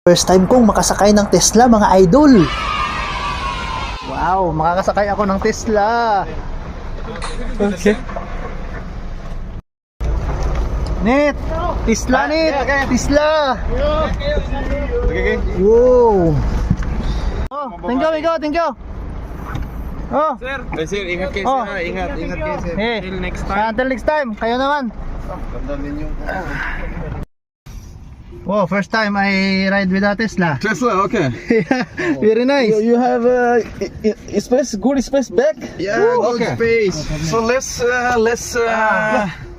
First time kong makasakay ng Tesla, mga idol. Wow, makakasakay ako ng Tesla. Okay. Net, Tesla net, Tesla. Okay. Wow. Oh, thank you. Oh, Sir, ingat kayo Oh. sir. Ingat kayo sir. hey. Till next time. Until next time, kayo naman. Tandaan ninyo. Oh, first time I ride with a Tesla. Tesla, okay. Very nice. You have space, good space back? Yeah, good space. So let's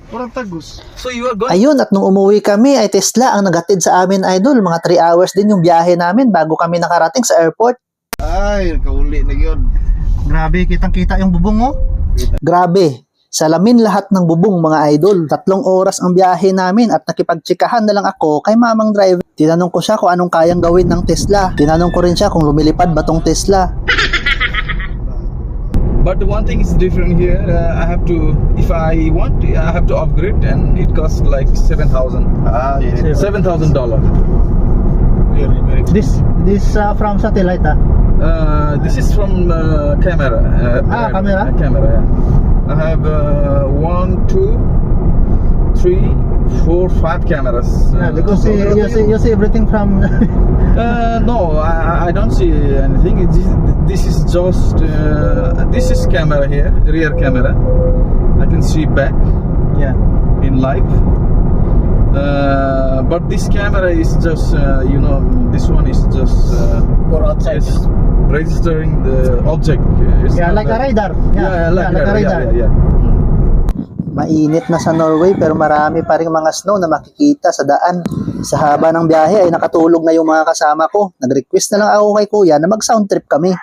Kurang tagus. So you are going. Ayun, at nung umuwi kami ay Tesla ang nagatid sa amin, idol. Mga 3 hours din yung biyahe namin bago kami nakarating sa airport. Ay, kauli na yun. Grabe, kitang-kita yung bubong, oh. Grabe. Salamin lahat ng bubong, mga idol. 3 oras ang biyahe namin at nakipagtsikahan na lang ako kay mamang driver. Tinanong ko siya kung anong kayang gawin ng Tesla. Tinanong ko rin siya kung lumilipad ba tong Tesla. But the one thing is different here. I have to, if I want, I have to upgrade, and it costs like $7,000. $7,000. This from satellite, This is from camera. Camera? Camera. Yeah. I have 1, 2, 3, 4, 5 cameras. because you see everything from... No, I don't see anything. This is just this is camera here, rear camera. I can see back yeah. in live. But this camera is just this one is just For outside. is registering the object. It's Yeah, not like a radar. like like a radar. Yeah. Mainit na sa Norway pero marami pa ring mga snow na makikita sa daan. Sa haba ng biyahe ay nakatulog na yung mga kasama ko. Nag-request na lang ako kay kuya na mag-sound trip kami.